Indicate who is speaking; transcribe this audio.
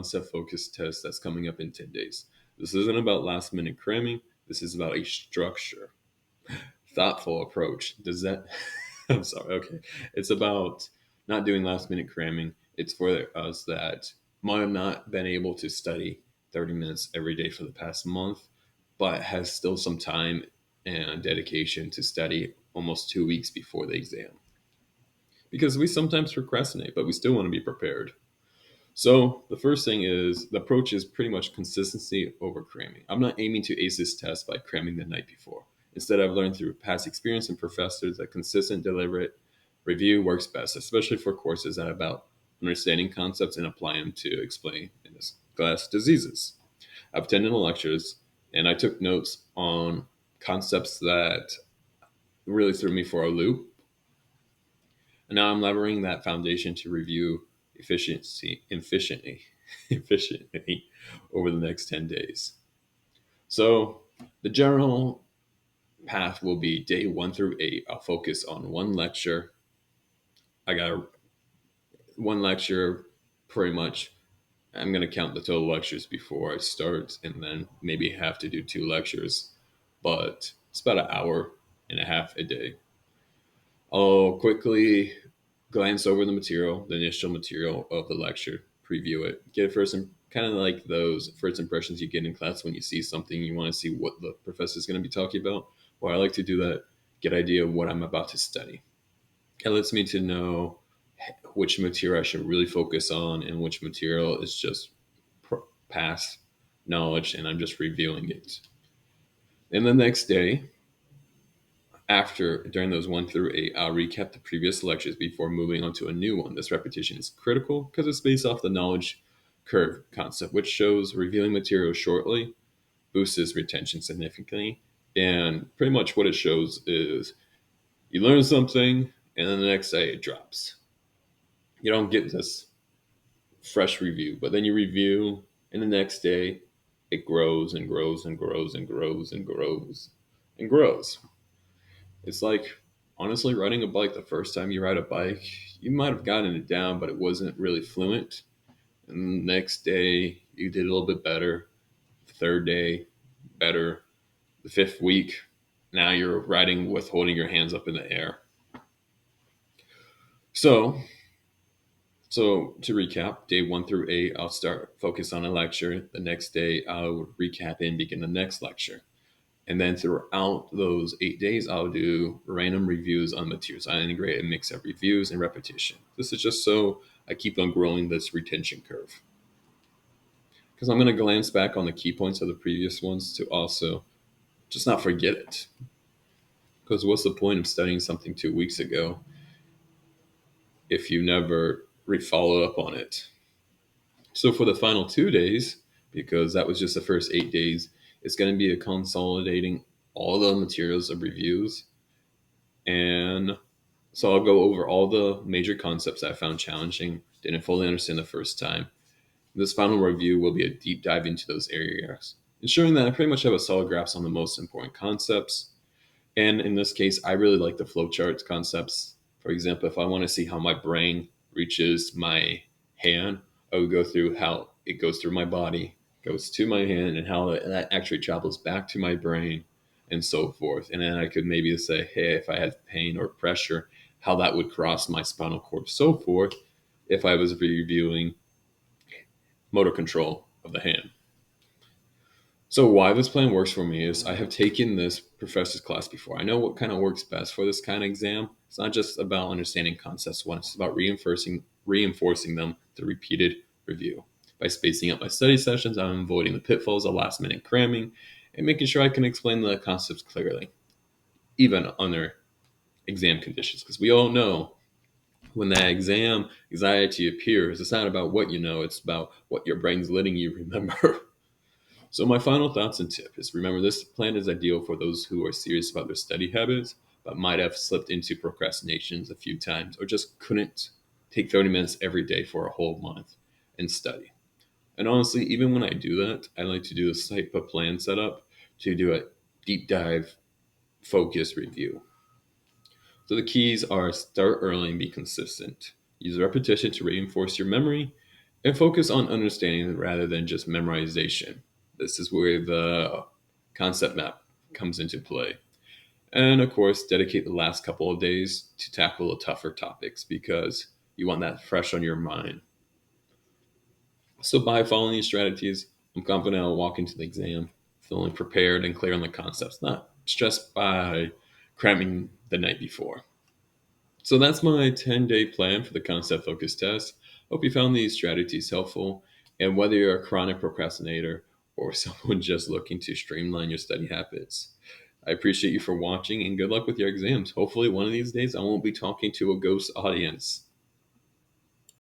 Speaker 1: concept focused test that's coming up in 10 days. This isn't about last minute cramming. This is about a structure, thoughtful approach. Does that, I'm sorry, okay. It's about not doing last minute cramming. It's for us that might have not been able to study 30 minutes every day for the past month, but has still some time and dedication to study almost 2 weeks before the exam. Because we sometimes procrastinate, but we still want to be prepared. So the first thing is the approach is pretty much consistency over cramming. I'm not aiming to ace this test by cramming the night before. Instead, I've learned through past experience and professors that consistent, deliberate review works best, especially for courses that are about understanding concepts and applying them to explain, in this class, diseases. I've attended lectures and I took notes on concepts that really threw me for a loop. And now I'm leveraging that foundation to review efficiently, efficiently over the next 10 days. So the general path will be day 1 through 8. I'll focus on one lecture. I got one lecture pretty much. I'm going to count the total lectures before I start and then maybe have to do 2 lectures, but it's about an hour and a half a day. I'll quickly glance over the material, the initial material of the lecture, preview it, get a first, kind of like those first impressions you get in class when you see something, you want to see what the professor is going to be talking about. Well, I like to do that, get an idea of what I'm about to study. It lets me to know which material I should really focus on and which material is just past knowledge and I'm just reviewing it. And the next day, after during those 1 through 8, I'll recap the previous lectures before moving on to a new one. This repetition is critical because it's based off the knowledge curve concept, which shows reviewing material shortly boosts retention significantly. And pretty much what it shows is you learn something and then the next day it drops. You don't get this fresh review, but then you review and the next day it grows and grows and grows and grows and grows and grows. It's like honestly riding a bike. The first time you ride a bike, you might have gotten it down, but it wasn't really fluent. And the next day, you did a little bit better. The third day, better. The fifth week, now you're riding with holding your hands up in the air. So, so to recap, day 1 through 8, I'll start focus on a lecture. The next day, I'll recap and begin the next lecture. And then throughout those 8 days, I'll do random reviews on materials. I integrate a mix of reviews and repetition. This is just so I keep on growing this retention curve. Because I'm going to glance back on the key points of the previous ones to also just not forget it. Because what's the point of studying something 2 weeks ago if you never follow up on it? So for the final 2 days, because that was just the first 8 days, it's going to be a consolidating all the materials of reviews. And so I'll go over all the major concepts I found challenging, didn't fully understand the first time. This final review will be a deep dive into those areas, ensuring that I pretty much have a solid grasp on the most important concepts. And in this case, I really like the flowcharts concepts. For example, if I want to see how my brain reaches my hand, I would go through how it goes through my body, goes to my hand, and how that actually travels back to my brain, and so forth. And then I could maybe say, hey, if I had pain or pressure, how that would cross my spinal cord, so forth, if I was reviewing motor control of the hand. So why this plan works for me is I have taken this professor's class before. I know what kind of works best for this kind of exam. It's not just about understanding concepts one, it's about reinforcing them through repeated review. By spacing out my study sessions, I'm avoiding the pitfalls of last minute cramming and making sure I can explain the concepts clearly, even under exam conditions. Because we all know when that exam anxiety appears, it's not about what you know, it's about what your brain's letting you remember. So my final thoughts and tip is remember this plan is ideal for those who are serious about their study habits, but might have slipped into procrastinations a few times or just couldn't take 30 minutes every day for a whole month and study. And honestly, even when I do that, I like to do this type of plan setup to do a deep dive focus review. So the keys are start early and be consistent. Use repetition to reinforce your memory and focus on understanding rather than just memorization. This is where the concept map comes into play. And of course, dedicate the last couple of days to tackle the tougher topics because you want that fresh on your mind. So, by following these strategies, I'm confident I'll walk into the exam feeling prepared and clear on the concepts, not stressed by cramming the night before. So, that's my 10-day plan for the concept focus test. Hope you found these strategies helpful. And whether you're a chronic procrastinator or someone just looking to streamline your study habits, I appreciate you for watching and good luck with your exams. Hopefully, one of these days, I won't be talking to a ghost audience.